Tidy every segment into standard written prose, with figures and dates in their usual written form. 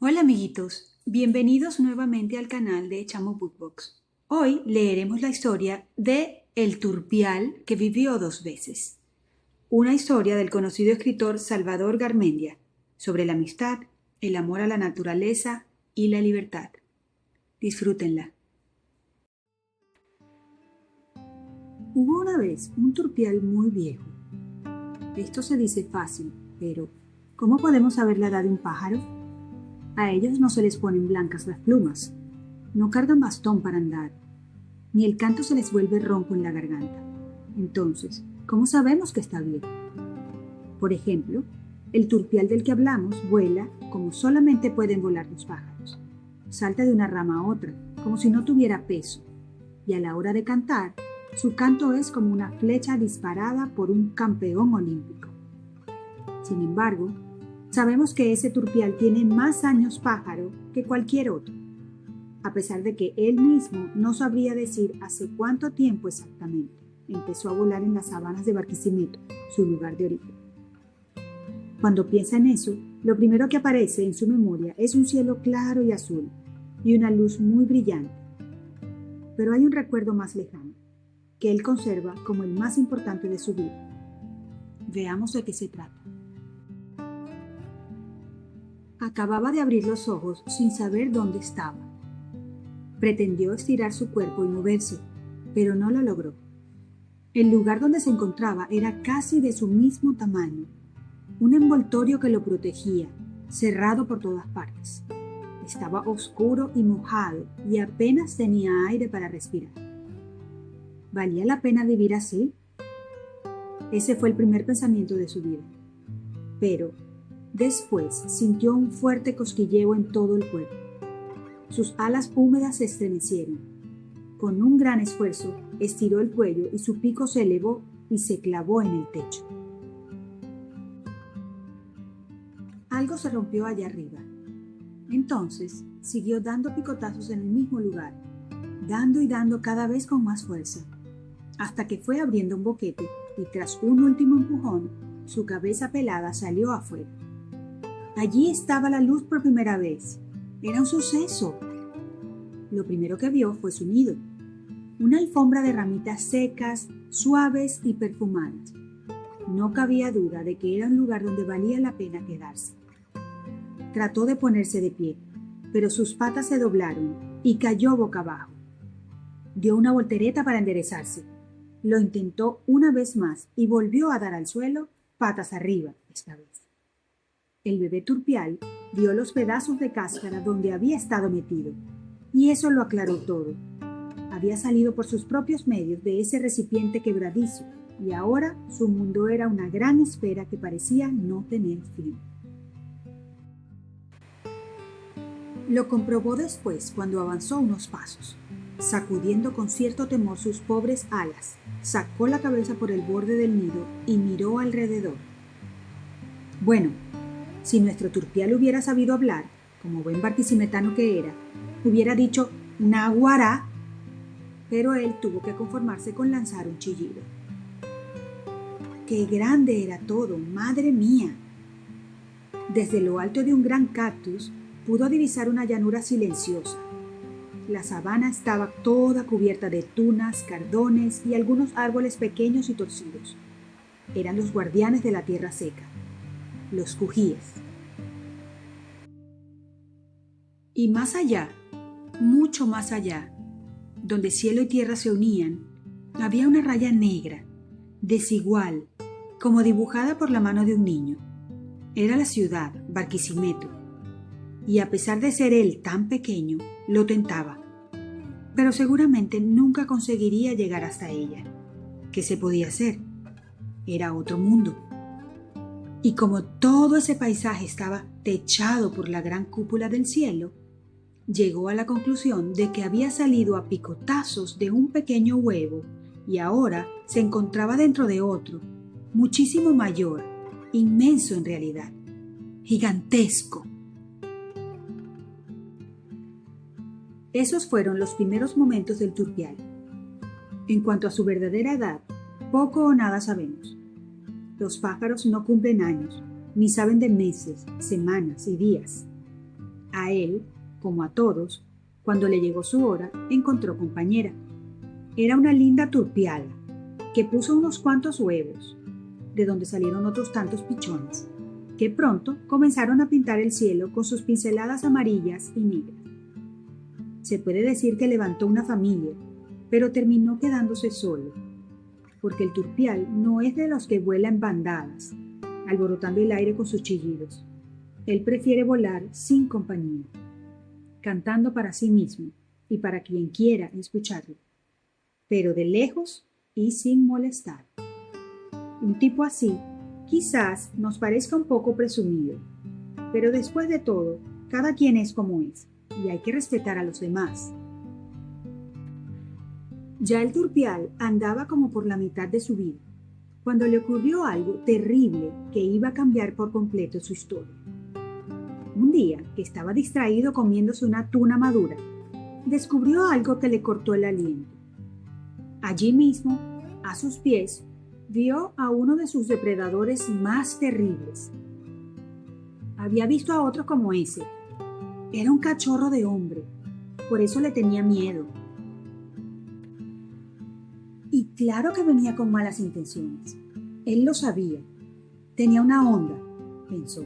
Hola amiguitos, bienvenidos nuevamente al canal de Chamo Bookbox. Hoy leeremos la historia de El Turpial que vivió dos veces. Una historia del conocido escritor Salvador Garmendia sobre la amistad, el amor a la naturaleza y la libertad. Disfrútenla. Hubo una vez un turpial muy viejo. Esto se dice fácil, pero ¿cómo podemos saber la edad de un pájaro? A ellos no se les ponen blancas las plumas, no cargan bastón para andar, ni el canto se les vuelve ronco en la garganta. Entonces, ¿cómo sabemos que está viejo? Por ejemplo, el turpial del que hablamos vuela como solamente pueden volar los pájaros. Salta de una rama a otra, como si no tuviera peso, y a la hora de cantar, su canto es como una flecha disparada por un campeón olímpico. Sin embargo, sabemos que ese turpial tiene más años pájaro que cualquier otro, a pesar de que él mismo no sabría decir hace cuánto tiempo exactamente empezó a volar en las sabanas de Barquisimeto, su lugar de origen. Cuando piensa en eso, lo primero que aparece en su memoria es un cielo claro y azul y una luz muy brillante. Pero hay un recuerdo más lejano, que él conserva como el más importante de su vida. Veamos de qué se trata. Acababa de abrir los ojos sin saber dónde estaba. Pretendió estirar su cuerpo y moverse, pero no lo logró. El lugar donde se encontraba era casi de su mismo tamaño, un envoltorio que lo protegía, cerrado por todas partes. Estaba oscuro y mojado y apenas tenía aire para respirar. ¿Valía la pena vivir así? Ese fue el primer pensamiento de su vida. Pero después sintió un fuerte cosquilleo en todo el cuerpo. Sus alas húmedas se estremecieron. Con un gran esfuerzo, estiró el cuello y su pico se elevó y se clavó en el techo. Algo se rompió allá arriba. Entonces, siguió dando picotazos en el mismo lugar, dando y dando cada vez con más fuerza, hasta que fue abriendo un boquete y tras un último empujón, su cabeza pelada salió afuera. Allí estaba la luz por primera vez. Era un suceso. Lo primero que vio fue su nido, una alfombra de ramitas secas, suaves y perfumadas. No cabía duda de que era un lugar donde valía la pena quedarse. Trató de ponerse de pie, pero sus patas se doblaron y cayó boca abajo. Dio una voltereta para enderezarse. Lo intentó una vez más y volvió a dar al suelo, patas arriba esta vez. El bebé turpial vio los pedazos de cáscara donde había estado metido, y eso lo aclaró todo. Había salido por sus propios medios de ese recipiente quebradizo, y ahora su mundo era una gran esfera que parecía no tener fin. Lo comprobó después cuando avanzó unos pasos. Sacudiendo con cierto temor sus pobres alas, sacó la cabeza por el borde del nido y miró alrededor. Bueno, si nuestro turpial hubiera sabido hablar, como buen barquisimetano que era, hubiera dicho naguará, pero él tuvo que conformarse con lanzar un chillido. ¡Qué grande era todo! ¡Madre mía! Desde lo alto de un gran cactus pudo divisar una llanura silenciosa. La sabana estaba toda cubierta de tunas, cardones y algunos árboles pequeños y torcidos. Eran los guardianes de la tierra seca, los cujíes. Y más allá, mucho más allá, donde cielo y tierra se unían, había una raya negra, desigual, como dibujada por la mano de un niño. Era la ciudad, Barquisimeto, y a pesar de ser él tan pequeño, lo tentaba. Pero seguramente nunca conseguiría llegar hasta ella. ¿Qué se podía hacer? Era otro mundo. Y como todo ese paisaje estaba techado por la gran cúpula del cielo, llegó a la conclusión de que había salido a picotazos de un pequeño huevo y ahora se encontraba dentro de otro, muchísimo mayor, inmenso en realidad, gigantesco. Esos fueron los primeros momentos del turpial. En cuanto a su verdadera edad, poco o nada sabemos. Los pájaros no cumplen años, ni saben de meses, semanas y días. A él, como a todos, cuando le llegó su hora, encontró compañera. Era una linda turpiala, que puso unos cuantos huevos, de donde salieron otros tantos pichones, que pronto comenzaron a pintar el cielo con sus pinceladas amarillas y negras. Se puede decir que levantó una familia, pero terminó quedándose solo, porque el turpial no es de los que vuela en bandadas, alborotando el aire con sus chillidos. Él prefiere volar sin compañía, cantando para sí mismo y para quien quiera escucharlo, pero de lejos y sin molestar. Un tipo así quizás nos parezca un poco presumido, pero después de todo, cada quien es como es, y hay que respetar a los demás. Ya el turpial andaba como por la mitad de su vida, cuando le ocurrió algo terrible que iba a cambiar por completo su historia. Un día, que estaba distraído comiéndose una tuna madura, descubrió algo que le cortó el aliento. Allí mismo, a sus pies, vio a uno de sus depredadores más terribles. Había visto a otro como ese. Era un cachorro de hombre, por eso le tenía miedo. Y claro que venía con malas intenciones. Él lo sabía. Tenía una onda, pensó.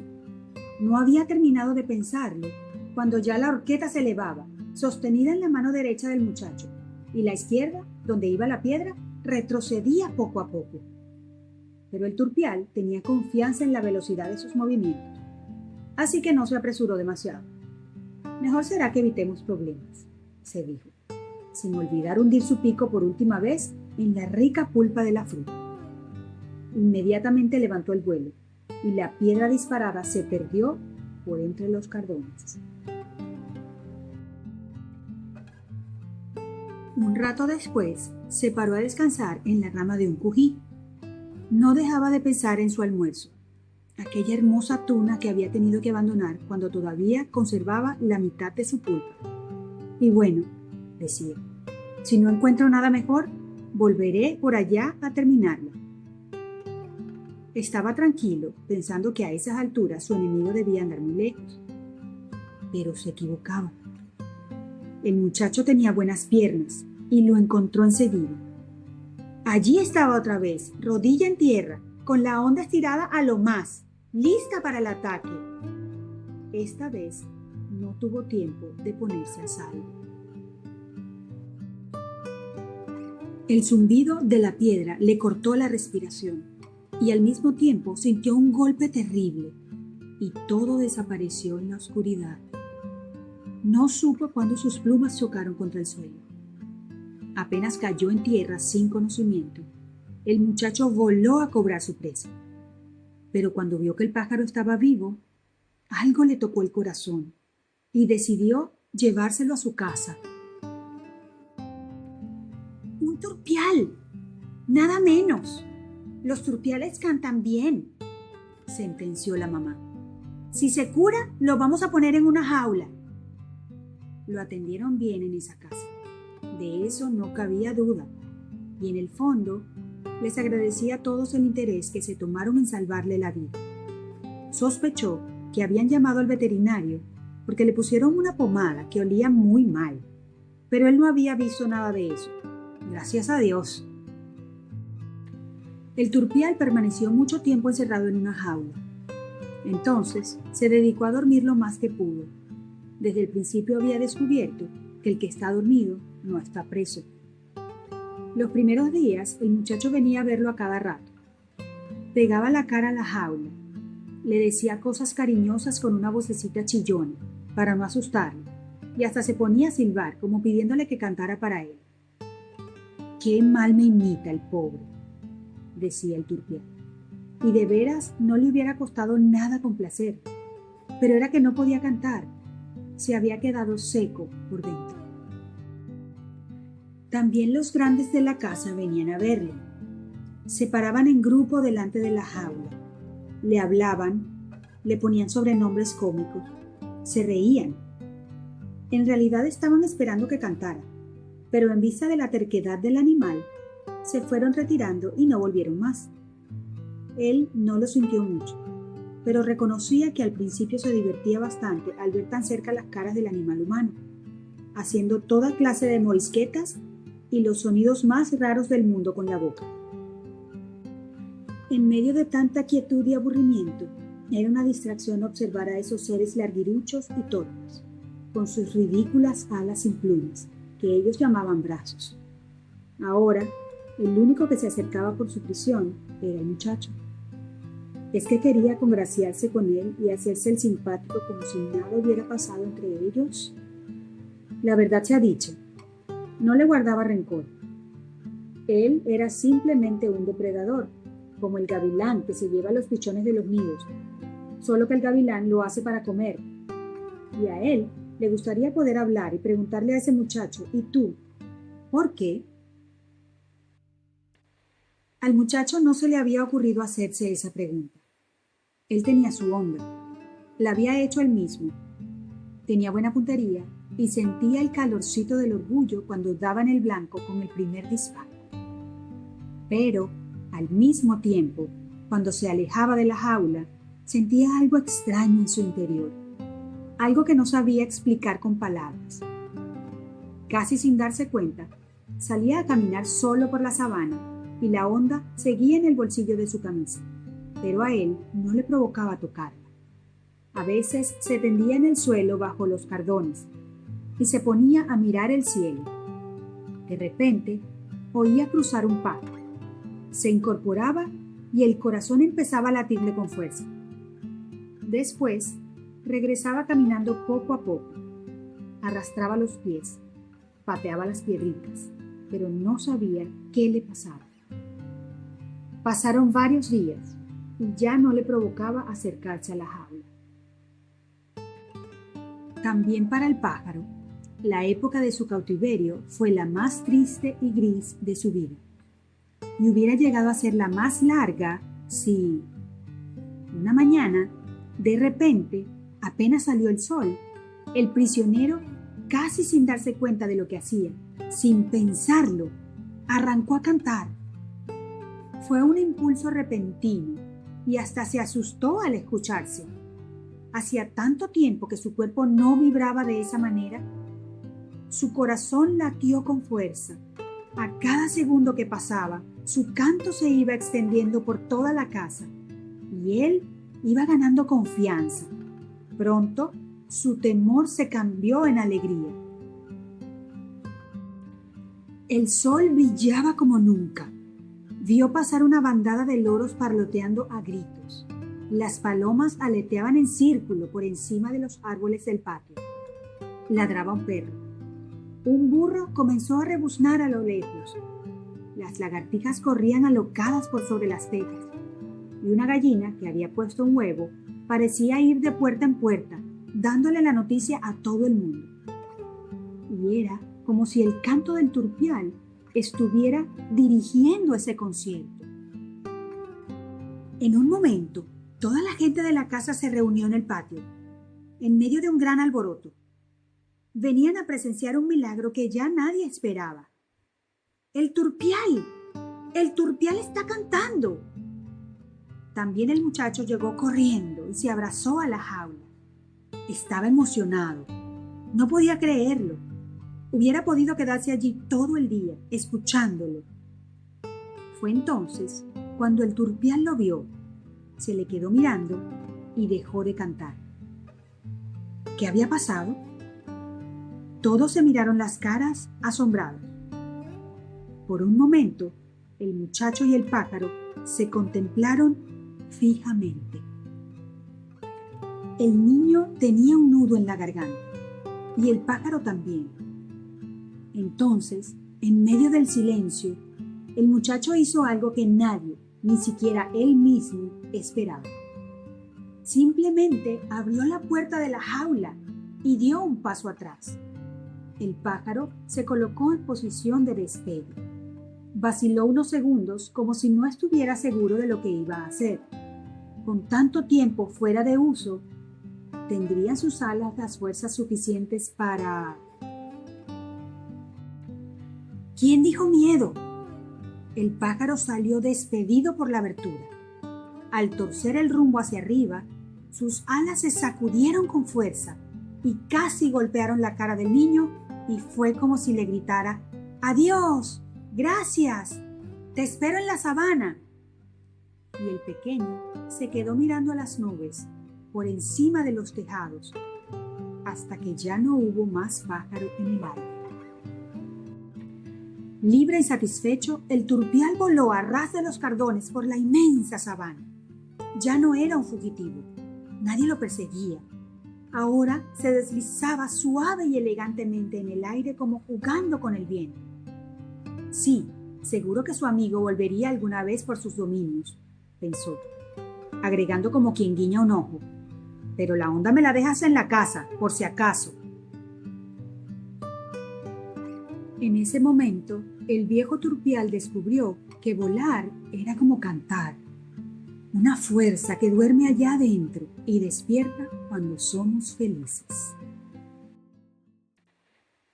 No había terminado de pensarlo cuando ya la horqueta se elevaba, sostenida en la mano derecha del muchacho, y la izquierda, donde iba la piedra, retrocedía poco a poco. Pero el turpial tenía confianza en la velocidad de sus movimientos, así que no se apresuró demasiado. Mejor será que evitemos problemas, se dijo, sin olvidar hundir su pico por última vez en la rica pulpa de la fruta. Inmediatamente levantó el vuelo, y la piedra disparada se perdió por entre los cardones. Un rato después, se paró a descansar en la rama de un cují. No dejaba de pensar en su almuerzo, aquella hermosa tuna que había tenido que abandonar cuando todavía conservaba la mitad de su pulpa. Y bueno, decía, si no encuentro nada mejor, volveré por allá a terminarla. Estaba tranquilo, pensando que a esas alturas su enemigo debía andar muy lejos. Pero se equivocaba. El muchacho tenía buenas piernas y lo encontró enseguida. Allí estaba otra vez, rodilla en tierra, con la honda estirada a lo más, lista para el ataque. Esta vez no tuvo tiempo de ponerse a salvo. El zumbido de la piedra le cortó la respiración y al mismo tiempo sintió un golpe terrible y todo desapareció en la oscuridad. No supo cuándo sus plumas chocaron contra el suelo. Apenas cayó en tierra sin conocimiento, el muchacho voló a cobrar su presa. Pero cuando vio que el pájaro estaba vivo, algo le tocó el corazón y decidió llevárselo a su casa. ¡Un turpial! ¡Nada menos! Los turpiales cantan bien, sentenció la mamá. Si se cura, lo vamos a poner en una jaula. Lo atendieron bien en esa casa. De eso no cabía duda. Y en el fondo, les agradecía a todos el interés que se tomaron en salvarle la vida. Sospechó que habían llamado al veterinario porque le pusieron una pomada que olía muy mal, pero él no había visto nada de eso. Gracias a Dios. El turpial permaneció mucho tiempo encerrado en una jaula. Entonces se dedicó a dormir lo más que pudo. Desde el principio había descubierto que el que está dormido no está preso. Los primeros días el muchacho venía a verlo a cada rato. Pegaba la cara a la jaula. Le decía cosas cariñosas con una vocecita chillona para no asustarlo y hasta se ponía a silbar como pidiéndole que cantara para él. «Qué mal me imita el pobre», decía el turpial. Y de veras no le hubiera costado nada complacer, pero era que no podía cantar. Se había quedado seco por dentro. También los grandes de la casa venían a verle. Se paraban en grupo delante de la jaula. Le hablaban, le ponían sobrenombres cómicos, se reían. En realidad estaban esperando que cantara, pero en vista de la terquedad del animal, se fueron retirando y no volvieron más. Él no lo sintió mucho. pero reconocía que al principio se divertía bastante al ver tan cerca las caras del animal humano, haciendo toda clase de morisquetas y los sonidos más raros del mundo con la boca. En medio de tanta quietud y aburrimiento, era una distracción observar a esos seres larguiruchos y torpes, con sus ridículas alas sin plumas, que ellos llamaban brazos. Ahora, el único que se acercaba por su prisión era el muchacho. ¿Es que quería congraciarse con él y hacerse el simpático como si nada hubiera pasado entre ellos? La verdad se ha dicho, no le guardaba rencor. Él era simplemente un depredador, como el gavilán que se lleva los pichones de los nidos, solo que el gavilán lo hace para comer. Y a él le gustaría poder hablar y preguntarle a ese muchacho, ¿y tú? ¿Por qué? Al muchacho no se le había ocurrido hacerse esa pregunta. Él tenía su onda. La había hecho él mismo. Tenía buena puntería y sentía el calorcito del orgullo cuando daba en el blanco con el primer disparo. Pero, al mismo tiempo, cuando se alejaba de la jaula, sentía algo extraño en su interior, algo que no sabía explicar con palabras. Casi sin darse cuenta, salía a caminar solo por la sabana y la onda seguía en el bolsillo de su camisa, pero a él no le provocaba tocarla. A veces se tendía en el suelo bajo los cardones y se ponía a mirar el cielo. De repente, oía cruzar un pájaro. Se incorporaba y el corazón empezaba a latirle con fuerza. Después, regresaba caminando poco a poco. Arrastraba los pies, pateaba las piedritas, pero no sabía qué le pasaba. Pasaron varios días y ya no le provocaba acercarse a la jaula. También para el pájaro, la época de su cautiverio fue la más triste y gris de su vida. Y hubiera llegado a ser la más larga si, una mañana, de repente, apenas salió el sol, el prisionero, casi sin darse cuenta de lo que hacía, sin pensarlo, arrancó a cantar. Fue un impulso repentino y hasta se asustó al escucharse. Hacía tanto tiempo que su cuerpo no vibraba de esa manera. Su corazón latió con fuerza. A cada segundo que pasaba, su canto se iba extendiendo por toda la casa y él iba ganando confianza. Pronto, su temor se cambió en alegría. El sol brillaba como nunca. Vio pasar una bandada de loros parloteando a gritos. Las palomas aleteaban en círculo por encima de los árboles del patio. Ladraba un perro. Un burro comenzó a rebuznar a lo lejos. Las lagartijas corrían alocadas por sobre las tejas. Y una gallina, que había puesto un huevo, parecía ir de puerta en puerta, dándole la noticia a todo el mundo. Y era como si el canto del turpial estuviera dirigiendo ese concierto. En un momento, toda la gente de la casa se reunió en el patio, en medio de un gran alboroto. Venían a presenciar un milagro que ya nadie esperaba. ¡El turpial! ¡El turpial está cantando! También el muchacho llegó corriendo y se abrazó a la jaula. Estaba emocionado. No podía creerlo. Hubiera podido quedarse allí todo el día, escuchándolo. Fue entonces cuando el turpial lo vio. Se le quedó mirando y dejó de cantar. ¿Qué había pasado? Todos se miraron las caras, asombrados. Por un momento, el muchacho y el pájaro se contemplaron fijamente. El niño tenía un nudo en la garganta y el pájaro también. Entonces, en medio del silencio, el muchacho hizo algo que nadie, ni siquiera él mismo, esperaba. Simplemente abrió la puerta de la jaula y dio un paso atrás. El pájaro se colocó en posición de despegue. Vaciló unos segundos como si no estuviera seguro de lo que iba a hacer. Con tanto tiempo fuera de uso, ¿tendrían sus alas las fuerzas suficientes para...? ¿Quién dijo miedo? El pájaro salió despedido por la abertura. Al torcer el rumbo hacia arriba, sus alas se sacudieron con fuerza y casi golpearon la cara del niño, y fue como si le gritara: «¡Adiós! ¡Gracias! ¡Te espero en la sabana!». Y el pequeño se quedó mirando a las nubes por encima de los tejados hasta que ya no hubo más pájaro en el aire. Libre y satisfecho, el turpial voló a ras de los cardones por la inmensa sabana. Ya no era un fugitivo. Nadie lo perseguía. Ahora se deslizaba suave y elegantemente en el aire como jugando con el viento. Sí, seguro que su amigo volvería alguna vez por sus dominios, pensó, agregando como quien guiña un ojo. Pero la onda me la dejas en la casa, por si acaso. En ese momento, el viejo turpial descubrió que volar era como cantar, una fuerza que duerme allá adentro y despierta cuando somos felices.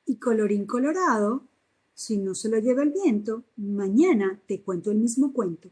Y colorín colorado, si no se lo lleva el viento, mañana te cuento el mismo cuento.